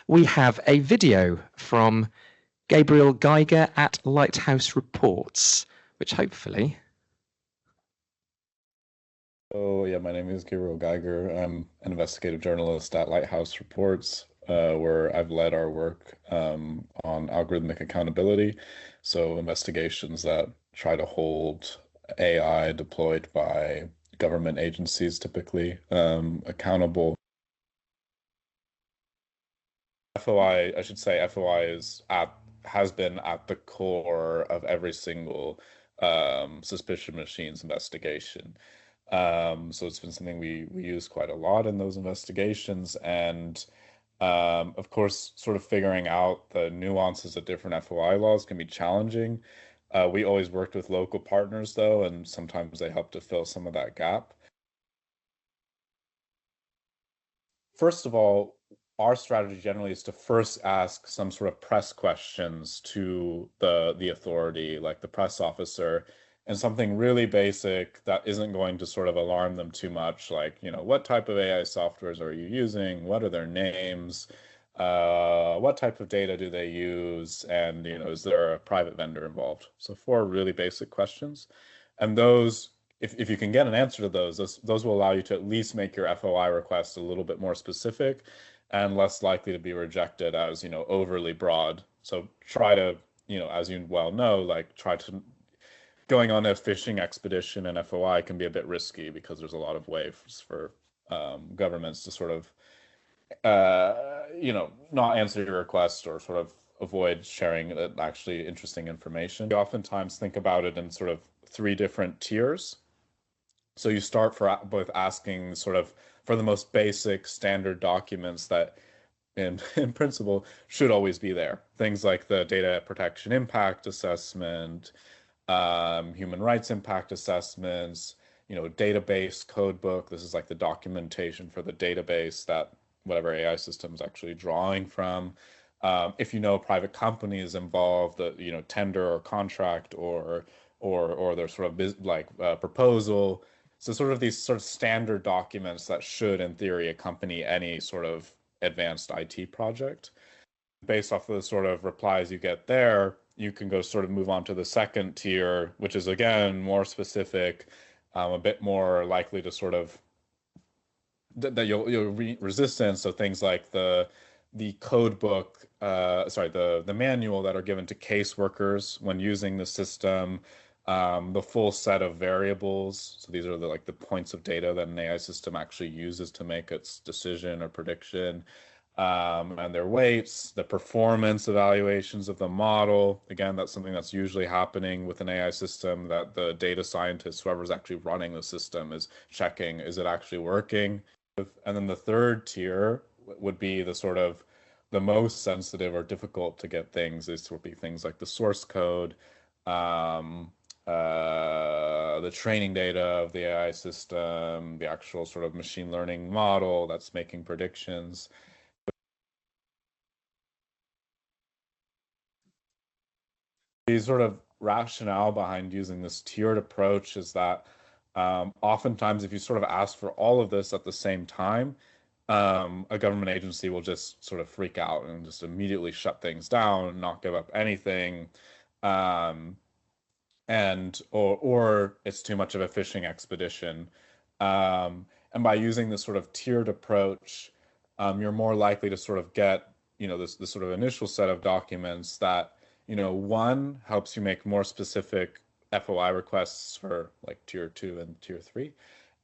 we have a video from Gabriel Geiger at Lighthouse Reports, which hopefully... Oh, yeah, my name is Gabriel Geiger. I'm an investigative journalist at Lighthouse Reports, where I've led our work on algorithmic accountability. So, investigations that try to hold AI deployed by government agencies typically accountable. FOI, I should say, FOI has been at the core of every single suspicion machines investigation. So it's been something we use quite a lot in those investigations. And of course, sort of figuring out the nuances of different FOI laws can be challenging. We always worked with local partners, though, and sometimes they help to fill some of that gap. First of all, our strategy generally is to first ask some sort of press questions to the authority, like the press officer, and something really basic that isn't going to sort of alarm them too much, like, what type of AI softwares are you using? What are their names? What type of data do they use? And, is there a private vendor involved? So four really basic questions. And those, if you can get an answer to those will allow you to at least make your FOI request a little bit more specific and less likely to be rejected as, overly broad. So try to, as you well know, like try to going on a fishing expedition in FOI can be a bit risky because there's a lot of ways for governments to sort of, not answer your request or sort of avoid sharing actually interesting information. We oftentimes think about it in sort of three different tiers. So you start with asking sort of for the most basic standard documents that in principle should always be there. Things like the data protection impact assessment, human rights impact assessments, database code book. This is like the documentation for the database that whatever AI system is actually drawing from. If private company is involved, the tender or contract or their sort of proposal. So sort of these sort of standard documents that should, in theory, accompany any sort of advanced IT project. Based off of the sort of replies you get there, you can go sort of move on to the second tier, which is again more specific, a bit more likely to sort of that you'll resistance. So things like the code book, the manual that are given to caseworkers when using the system, the full set of variables. So these are the points of data that an AI system actually uses to make its decision or prediction, and their weights, the performance evaluations of the model. Again, that's something that's usually happening with an AI system, that the data scientist, whoever's actually running the system, is checking, is it actually working? And then the third tier would be the sort of the most sensitive or difficult to get things. This would be things like the source code, the training data of the AI system, the actual sort of machine learning model that's making predictions. The sort of rationale behind using this tiered approach is that oftentimes if you sort of ask for all of this at the same time, a government agency will just sort of freak out and just immediately shut things down and not give up anything. Or it's too much of a fishing expedition. And by using this sort of tiered approach, you're more likely to sort of get, this sort of initial set of documents that, one helps you make more specific FOI requests for like tier 2 and tier 3.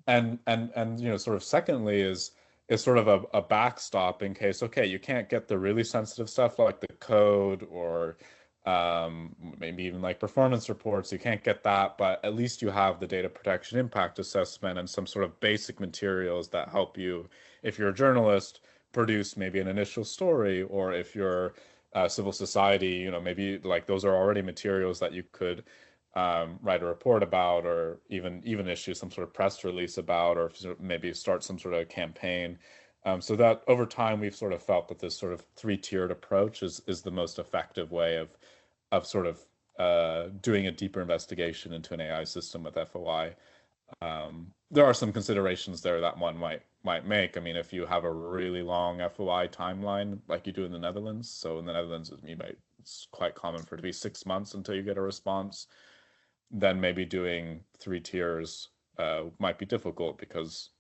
And sort of secondly is sort of a backstop in case, okay, you can't get the really sensitive stuff like the code or maybe even like performance reports. You can't get that, but at least you have the data protection impact assessment and some sort of basic materials that help you, if you're a journalist, produce maybe an initial story, or if you're civil society, maybe like those are already materials that you could write a report about, or even issue some sort of press release about, or maybe start some sort of campaign. So that over time we've sort of felt that this sort of three-tiered approach is the most effective way of sort of doing a deeper investigation into an AI system with FOI. There are some considerations there that one might make. I mean, if you have a really long FOI timeline like you do in the Netherlands, so in the Netherlands it's quite common for it to be 6 months until you get a response, then maybe doing 3 tiers might be difficult because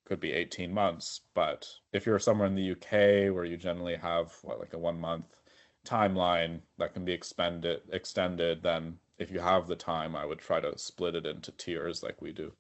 it could be 18 months. But if you're somewhere in the UK where you generally have like a 1 month timeline that can be extended, then if you have the time, I would try to split it into tiers like we do.